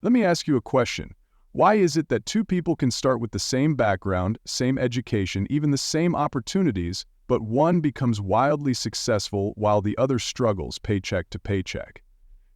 Let me ask you a question. Why is it that two people can start with the same background, same education, even the same opportunities, but one becomes wildly successful while the other struggles paycheck to paycheck?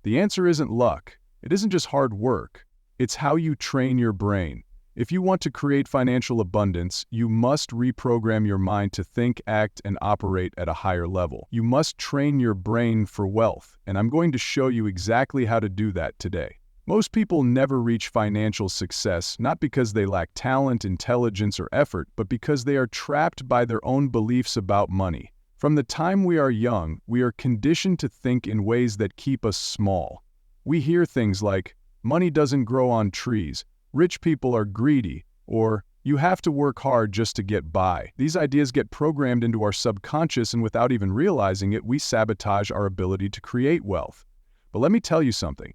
The answer isn't luck. It isn't just hard work. It's how you train your brain. If you want to create financial abundance, you must reprogram your mind to think, act, and operate at a higher level. You must train your brain for wealth, and I'm going to show you exactly how to do that today. Most people never reach financial success, not because they lack talent, intelligence, or effort, but because they are trapped by their own beliefs about money. From the time we are young, we are conditioned to think in ways that keep us small. We hear things like, money doesn't grow on trees, rich people are greedy, or you have to work hard just to get by. These ideas get programmed into our subconscious, and without even realizing it, we sabotage our ability to create wealth. But let me tell you something.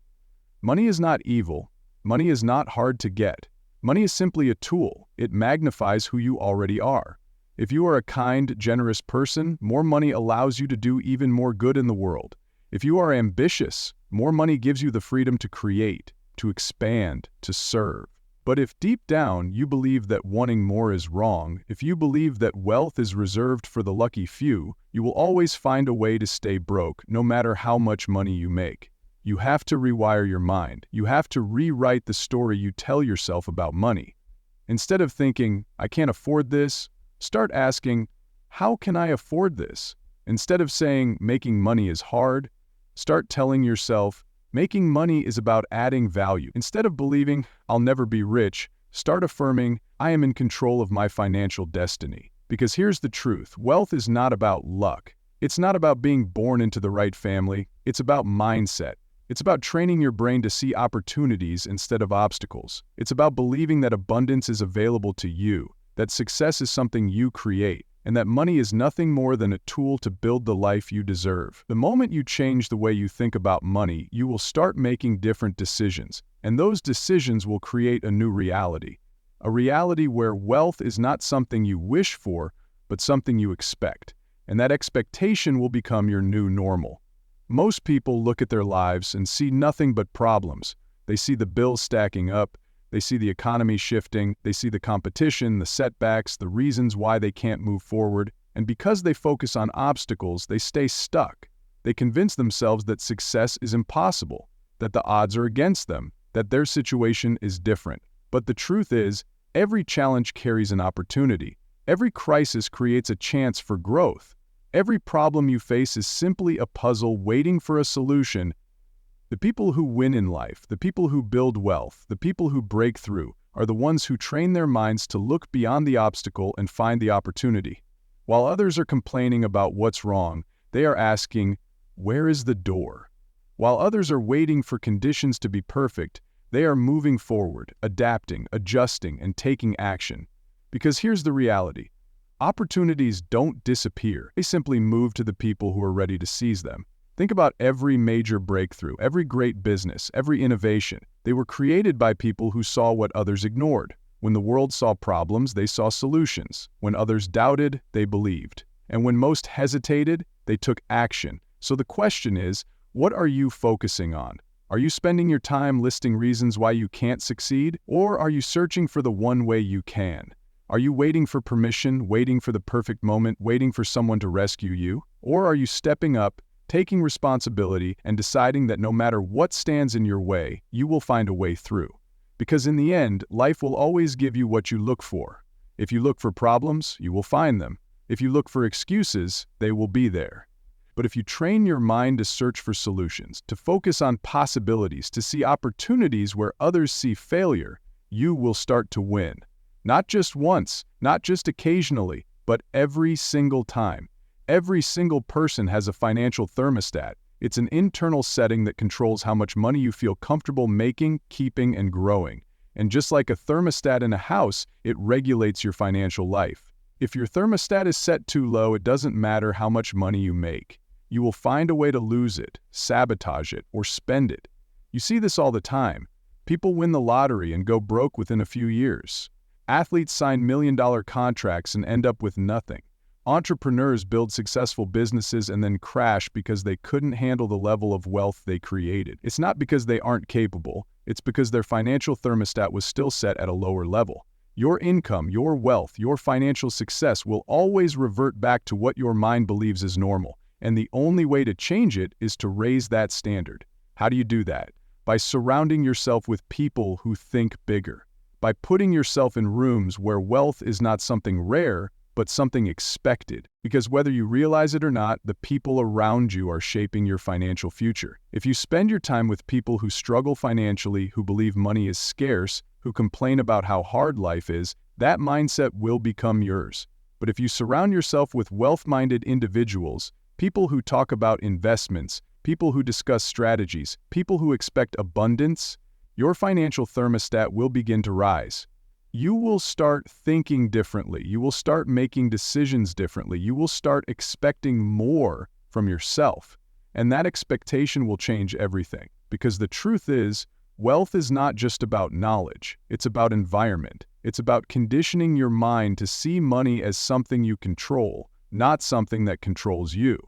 Money is not evil. Money is not hard to get. Money is simply a tool. It magnifies who you already are. If you are a kind, generous person, more money allows you to do even more good in the world. If you are ambitious, more money gives you the freedom to create, to expand, to serve. But if deep down you believe that wanting more is wrong, if you believe that wealth is reserved for the lucky few, you will always find a way to stay broke, no matter how much money you make. You have to rewire your mind. You have to rewrite the story you tell yourself about money. Instead of thinking, I can't afford this, start asking, how can I afford this? Instead of saying, making money is hard, start telling yourself, making money is about adding value. Instead of believing, I'll never be rich, start affirming, I am in control of my financial destiny. Because here's the truth, wealth is not about luck. It's not about being born into the right family. It's about mindset. It's about training your brain to see opportunities instead of obstacles. It's about believing that abundance is available to you, that success is something you create, and that money is nothing more than a tool to build the life you deserve. The moment you change the way you think about money, you will start making different decisions, and those decisions will create a new reality. A reality where wealth is not something you wish for, but something you expect, and that expectation will become your new normal. Most people look at their lives and see nothing but problems. They see the bills stacking up, they see the economy shifting, they see the competition, the setbacks, the reasons why they can't move forward, and because they focus on obstacles, they stay stuck. They convince themselves that success is impossible, that the odds are against them, that their situation is different. But the truth is, every challenge carries an opportunity. Every crisis creates a chance for growth. Every problem you face is simply a puzzle waiting for a solution. The people who win in life, the people who build wealth, the people who break through, are the ones who train their minds to look beyond the obstacle and find the opportunity. While others are complaining about what's wrong, they are asking, where is the door? While others are waiting for conditions to be perfect, they are moving forward, adapting, adjusting, and taking action. Because here's the reality. Opportunities don't disappear. They simply move to the people who are ready to seize them. Think about every major breakthrough, every great business, every innovation. They were created by people who saw what others ignored. When the world saw problems, they saw solutions. When others doubted, they believed. And when most hesitated, they took action. So the question is, what are you focusing on? Are you spending your time listing reasons why you can't succeed? Or are you searching for the one way you can? Are you waiting for permission, waiting for the perfect moment, waiting for someone to rescue you? Or are you stepping up, taking responsibility, and deciding that no matter what stands in your way, you will find a way through? Because in the end, life will always give you what you look for. If you look for problems, you will find them. If you look for excuses, they will be there. But if you train your mind to search for solutions, to focus on possibilities, to see opportunities where others see failure, you will start to win. Not just once, not just occasionally, but every single time. Every single person has a financial thermostat. It's an internal setting that controls how much money you feel comfortable making, keeping, and growing. And just like a thermostat in a house, it regulates your financial life. If your thermostat is set too low, it doesn't matter how much money you make. You will find a way to lose it, sabotage it, or spend it. You see this all the time. People win the lottery and go broke within a few years. Athletes sign million-dollar contracts and end up with nothing. Entrepreneurs build successful businesses and then crash because they couldn't handle the level of wealth they created. It's not because they aren't capable, It's because their financial thermostat was still set at a lower level. Your income, your wealth, your financial success will always revert back to what your mind believes is normal, and the only way to change it is to raise that standard. How do you do that? By surrounding yourself with people who think bigger. By putting yourself in rooms where wealth is not something rare, but something expected. Because whether you realize it or not, the people around you are shaping your financial future. If you spend your time with people who struggle financially, who believe money is scarce, who complain about how hard life is, that mindset will become yours. But if you surround yourself with wealth-minded individuals, people who talk about investments, people who discuss strategies, people who expect abundance, your financial thermostat will begin to rise. You will start thinking differently. You will start making decisions differently. You will start expecting more from yourself. And that expectation will change everything. Because the truth is, wealth is not just about knowledge. It's about environment. It's about conditioning your mind to see money as something you control, not something that controls you.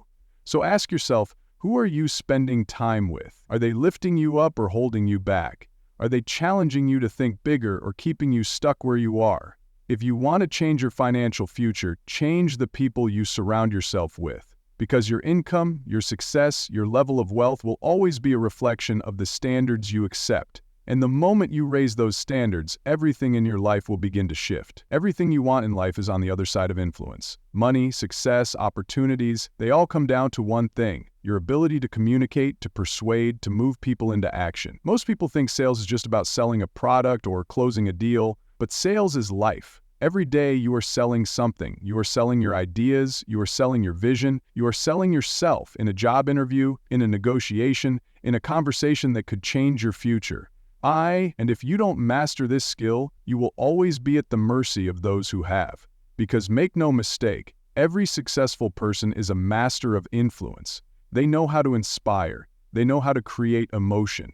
So ask yourself, who are you spending time with? Are they lifting you up or holding you back? Are they challenging you to think bigger or keeping you stuck where you are? If you want to change your financial future, change the people you surround yourself with. Because your income, your success, your level of wealth will always be a reflection of the standards you accept. And the moment you raise those standards, everything in your life will begin to shift. Everything you want in life is on the other side of influence. Money, success, opportunities, they all come down to one thing: your ability to communicate, to persuade, to move people into action. Most people think sales is just about selling a product or closing a deal, but sales is life. Every day you are selling something. You are selling your ideas, you are selling your vision, you are selling yourself in a job interview, in a negotiation, in a conversation that could change your future. And if you don't master this skill, you will always be at the mercy of those who have. Because make no mistake, every successful person is a master of influence. They know how to inspire. They know how to create emotion.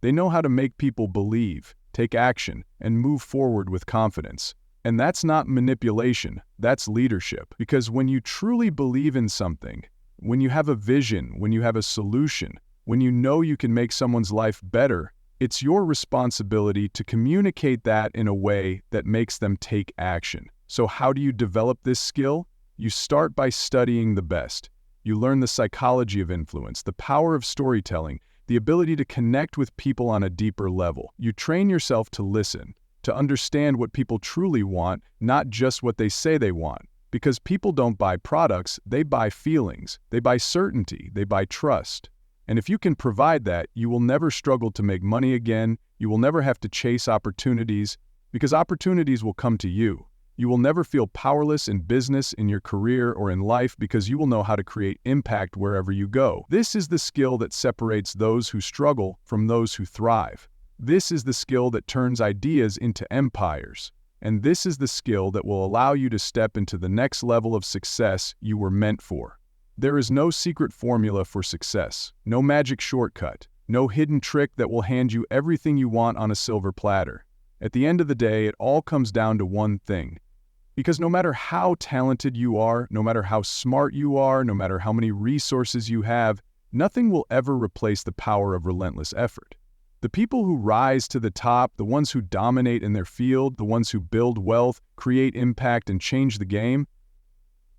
They know how to make people believe, take action, and move forward with confidence. And that's not manipulation, that's leadership. Because when you truly believe in something, when you have a vision, when you have a solution, when you know you can make someone's life better, it's your responsibility to communicate that in a way that makes them take action. So how do you develop this skill? You start by studying the best. You learn the psychology of influence, the power of storytelling, the ability to connect with people on a deeper level. You train yourself to listen, to understand what people truly want, not just what they say they want. Because people don't buy products, they buy feelings, they buy certainty, they buy trust. And if you can provide that, you will never struggle to make money again. You will never have to chase opportunities, because opportunities will come to you. You will never feel powerless in business, in your career, or in life, because you will know how to create impact wherever you go. This is the skill that separates those who struggle from those who thrive. This is the skill that turns ideas into empires. And this is the skill that will allow you to step into the next level of success you were meant for. There is no secret formula for success, no magic shortcut, no hidden trick that will hand you everything you want on a silver platter. At the end of the day, it all comes down to one thing. Because no matter how talented you are, no matter how smart you are, no matter how many resources you have, nothing will ever replace the power of relentless effort. The people who rise to the top, the ones who dominate in their field, the ones who build wealth, create impact, and change the game,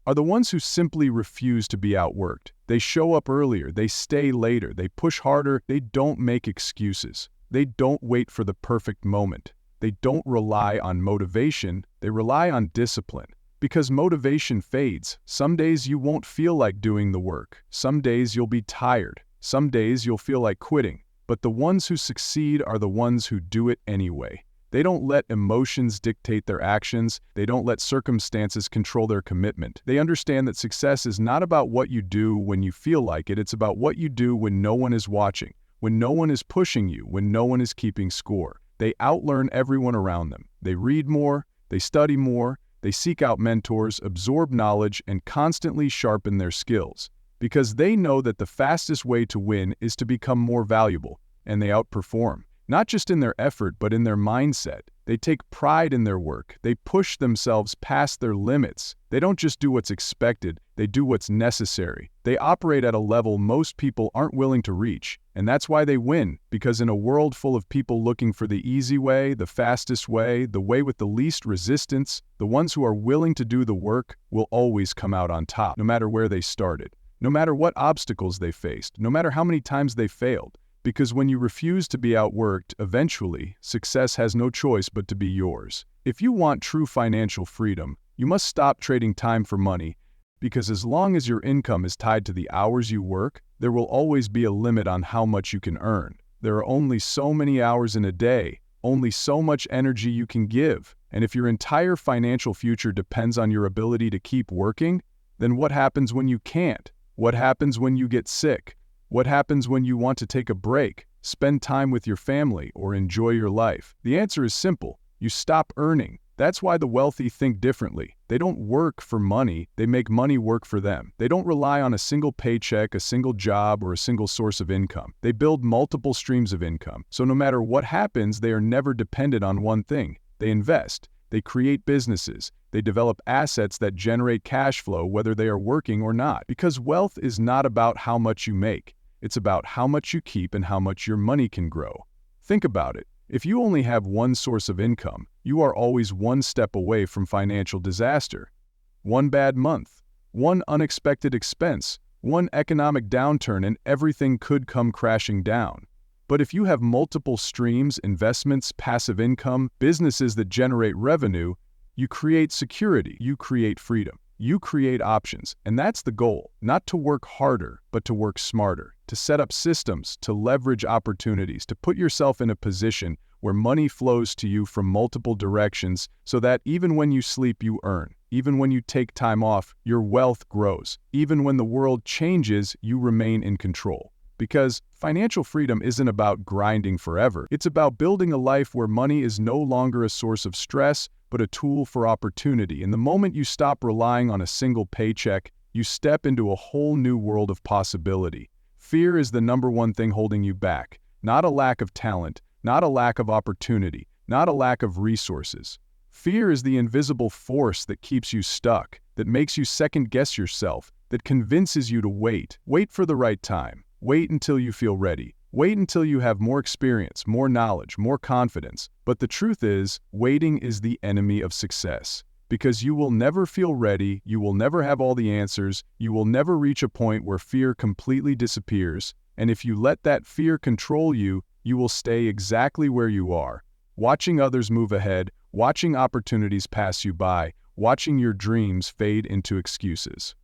are the ones who simply refuse to be outworked. They show up earlier, they stay later, they push harder, they don't make excuses. They don't wait for the perfect moment. They don't rely on motivation, they rely on discipline. Because motivation fades. Some days you won't feel like doing the work. Some days you'll be tired. Some days you'll feel like quitting. But the ones who succeed are the ones who do it anyway. They don't let emotions dictate their actions. They don't let circumstances control their commitment. They understand that success is not about what you do when you feel like it. It's about what you do when no one is watching, when no one is pushing you, when no one is keeping score. They outlearn everyone around them. They read more, they study more, they seek out mentors, absorb knowledge, and constantly sharpen their skills. Because they know that the fastest way to win is to become more valuable, and they outperform. Not just in their effort, but in their mindset. They take pride in their work. They push themselves past their limits. They don't just do what's expected, they do what's necessary. They operate at a level most people aren't willing to reach. And that's why they win, because in a world full of people looking for the easy way, the fastest way, the way with the least resistance, the ones who are willing to do the work will always come out on top, no matter where they started, no matter what obstacles they faced, no matter how many times they failed. Because when you refuse to be outworked, eventually, success has no choice but to be yours. If you want true financial freedom, you must stop trading time for money, because as long as your income is tied to the hours you work, there will always be a limit on how much you can earn. There are only so many hours in a day, only so much energy you can give. And if your entire financial future depends on your ability to keep working, then what happens when you can't? What happens when you get sick? What happens when you want to take a break, spend time with your family, or enjoy your life? The answer is simple. You stop earning. That's why the wealthy think differently. They don't work for money, they make money work for them. They don't rely on a single paycheck, a single job, or a single source of income. They build multiple streams of income. So no matter what happens, they are never dependent on one thing. They invest. They create businesses. They develop assets that generate cash flow whether they are working or not. Because wealth is not about how much you make. It's about how much you keep and how much your money can grow. Think about it. If you only have one source of income, you are always one step away from financial disaster. One bad month, one unexpected expense, one economic downturn, and everything could come crashing down. But if you have multiple streams, investments, passive income, businesses that generate revenue, you create security, you create freedom. You create options, and that's the goal, not to work harder, but to work smarter, to set up systems, to leverage opportunities, to put yourself in a position where money flows to you from multiple directions so that even when you sleep, you earn. Even when you take time off, your wealth grows. Even when the world changes, you remain in control. Because financial freedom isn't about grinding forever. It's about building a life where money is no longer a source of stress, but a tool for opportunity. And the moment you stop relying on a single paycheck, you step into a whole new world of possibility. Fear is the number one thing holding you back. Not a lack of talent, not a lack of opportunity, not a lack of resources. Fear is the invisible force that keeps you stuck, that makes you second-guess yourself, that convinces you to wait. Wait for the right time. Wait until you feel ready. Wait until you have more experience, more knowledge, more confidence. But the truth is, waiting is the enemy of success. Because you will never feel ready, you will never have all the answers, you will never reach a point where fear completely disappears. And if you let that fear control you, you will stay exactly where you are, watching others move ahead, watching opportunities pass you by, watching your dreams fade into excuses.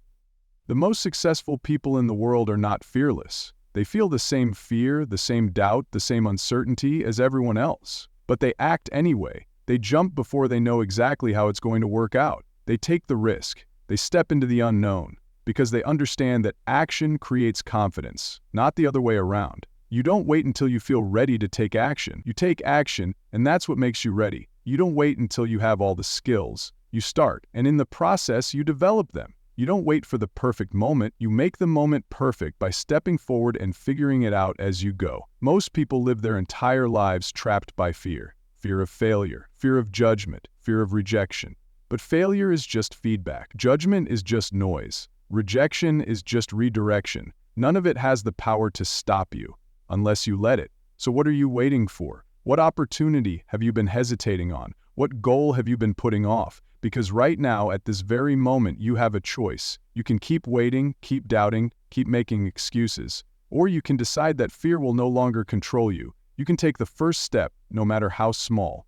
The most successful people in the world are not fearless. They feel the same fear, the same doubt, the same uncertainty as everyone else. But they act anyway. They jump before they know exactly how it's going to work out. They take the risk. They step into the unknown because they understand that action creates confidence, not the other way around. You don't wait until you feel ready to take action. You take action, and that's what makes you ready. You don't wait until you have all the skills. You start, and in the process, you develop them. You don't wait for the perfect moment, you make the moment perfect by stepping forward and figuring it out as you go. Most people live their entire lives trapped by fear. Fear of failure, fear of judgment, fear of rejection. But failure is just feedback. Judgment is just noise. Rejection is just redirection. None of it has the power to stop you, unless you let it. So what are you waiting for? What opportunity have you been hesitating on? What goal have you been putting off? Because right now, at this very moment, you have a choice. You can keep waiting, keep doubting, keep making excuses. Or you can decide that fear will no longer control you. You can take the first step, no matter how small.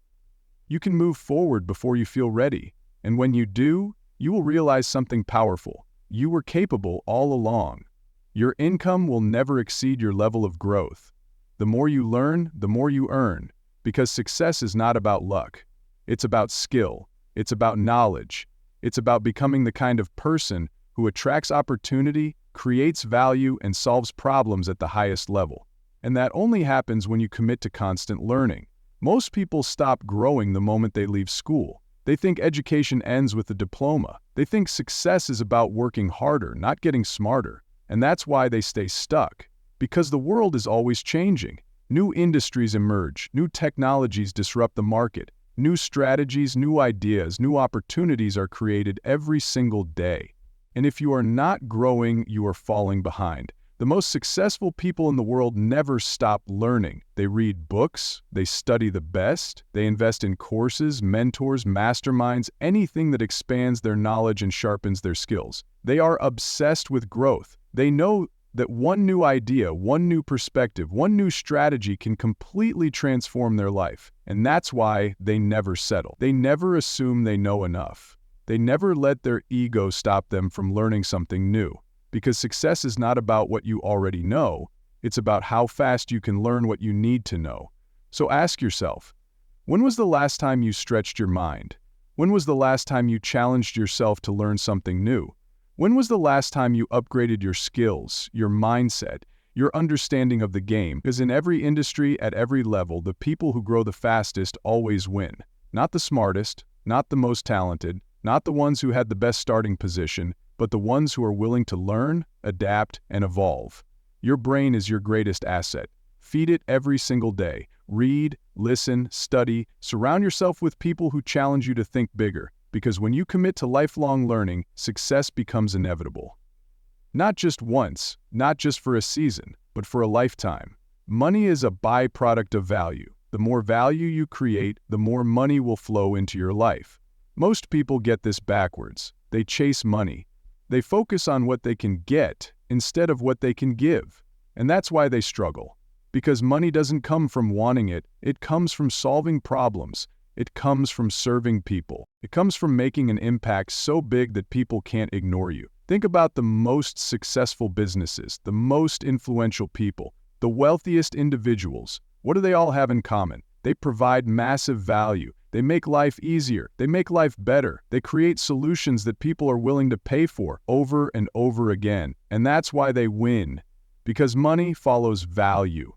You can move forward before you feel ready. And when you do, you will realize something powerful. You were capable all along. Your income will never exceed your level of growth. The more you learn, the more you earn. Because success is not about luck. It's about skill. It's about knowledge. It's about becoming the kind of person who attracts opportunity, creates value, and solves problems at the highest level. And that only happens when you commit to constant learning. Most people stop growing the moment they leave school. They think education ends with a diploma. They think success is about working harder, not getting smarter. And that's why they stay stuck. Because the world is always changing. New industries emerge, new technologies disrupt the market, New strategies, new ideas, new opportunities are created every single day. And if you are not growing, you are falling behind. The most successful people in the world never stop learning. They read books, they study the best, they invest in courses, mentors, masterminds, anything that expands their knowledge and sharpens their skills. They are obsessed with growth. They know that one new idea, one new perspective, one new strategy can completely transform their life. And that's why they never settle. They never assume they know enough. They never let their ego stop them from learning something new. Because success is not about what you already know, it's about how fast you can learn what you need to know. So ask yourself, when was the last time you stretched your mind? When was the last time you challenged yourself to learn something new? When was the last time you upgraded your skills, your mindset, your understanding of the game? Because in every industry, at every level, the people who grow the fastest always win. Not the smartest, not the most talented, not the ones who had the best starting position, but the ones who are willing to learn, adapt, and evolve. Your brain is your greatest asset. Feed it every single day. Read, listen, study, surround yourself with people who challenge you to think bigger, because when you commit to lifelong learning, success becomes inevitable. Not just once, not just for a season, but for a lifetime. Money is a byproduct of value. The more value you create, the more money will flow into your life. Most people get this backwards. They chase money. They focus on what they can get instead of what they can give. And that's why they struggle. Because money doesn't come from wanting it, it comes from solving problems. It comes from serving people. It comes from making an impact so big that people can't ignore you. Think about the most successful businesses, the most influential people, the wealthiest individuals. What do they all have in common? They provide massive value. They make life easier. They make life better. They create solutions that people are willing to pay for over and over again. And that's why they win. Because money follows value.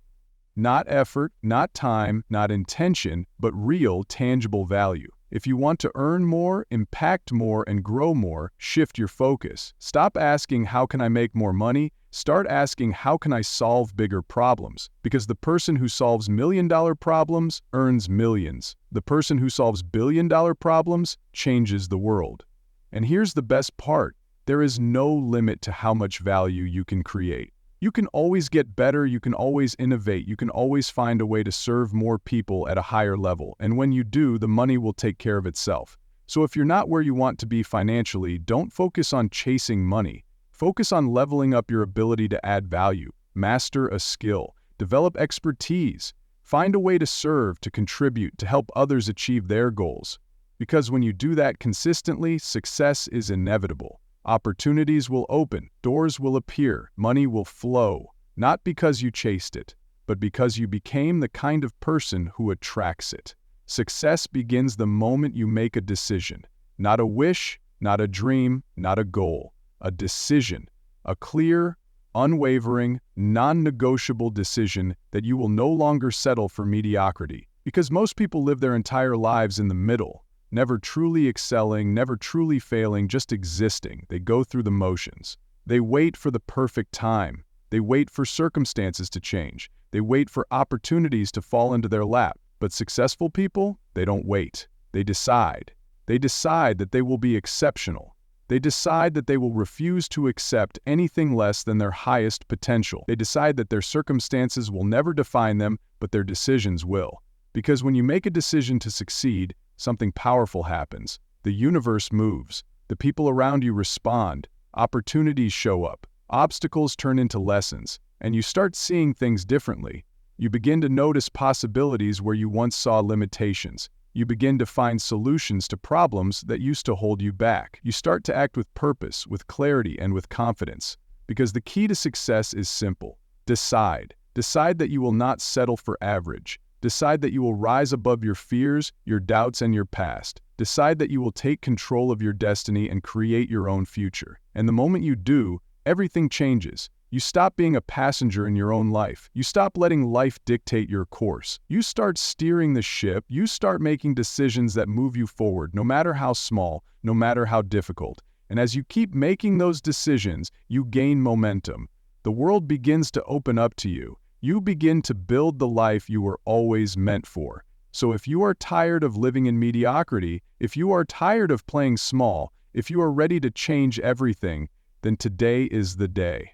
Not effort, not time, not intention, but real, tangible value. If you want to earn more, impact more, and grow more, shift your focus. Stop asking, how can I make more money? Start asking, how can I solve bigger problems? Because the person who solves million-dollar problems earns millions. The person who solves billion-dollar problems changes the world. And here's the best part. There is no limit to how much value you can create. You can always get better, you can always innovate, you can always find a way to serve more people at a higher level. And when you do, the money will take care of itself. So if you're not where you want to be financially, don't focus on chasing money. Focus on leveling up your ability to add value, master a skill, develop expertise, find a way to serve, to contribute, to help others achieve their goals. Because when you do that consistently, success is inevitable. Opportunities will open, doors will appear, money will flow, not because you chased it, but because you became the kind of person who attracts it. Success begins the moment you make a decision. Not a wish, not a dream, not a goal. A decision. A clear, unwavering, non-negotiable decision that you will no longer settle for mediocrity. Because most people live their entire lives in the middle. Never truly excelling, never truly failing, just existing. They go through the motions. They wait for the perfect time. They wait for circumstances to change. They wait for opportunities to fall into their lap. But successful people, they don't wait. They decide. They decide that they will be exceptional. They decide that they will refuse to accept anything less than their highest potential. They decide that their circumstances will never define them, but their decisions will. Because when you make a decision to succeed, something powerful happens. The universe moves. The people around you respond. Opportunities show up. Obstacles turn into lessons. And you start seeing things differently. You begin to notice possibilities where you once saw limitations. You begin to find solutions to problems that used to hold you back. You start to act with purpose, with clarity, and with confidence. Because the key to success is simple. Decide. Decide that you will not settle for average. Decide that you will rise above your fears, your doubts, and your past. Decide that you will take control of your destiny and create your own future. And the moment you do, everything changes. You stop being a passenger in your own life. You stop letting life dictate your course. You start steering the ship. You start making decisions that move you forward, no matter how small, no matter how difficult. And as you keep making those decisions, you gain momentum. The world begins to open up to you. You begin to build the life you were always meant for. So if you are tired of living in mediocrity, if you are tired of playing small, if you are ready to change everything, then today is the day.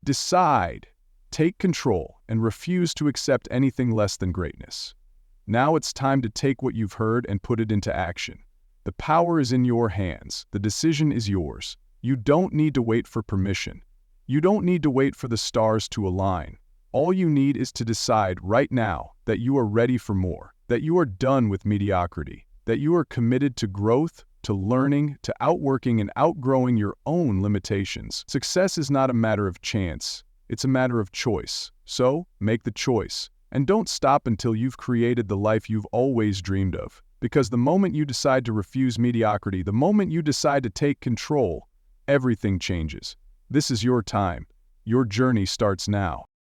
Decide, take control, and refuse to accept anything less than greatness. Now it's time to take what you've heard and put it into action. The power is in your hands. The decision is yours. You don't need to wait for permission. You don't need to wait for the stars to align. All you need is to decide right now that you are ready for more, that you are done with mediocrity, that you are committed to growth, to learning, to outworking and outgrowing your own limitations. Success is not a matter of chance. It's a matter of choice. So, make the choice. And don't stop until you've created the life you've always dreamed of. Because the moment you decide to refuse mediocrity, the moment you decide to take control, everything changes. This is your time. Your journey starts now.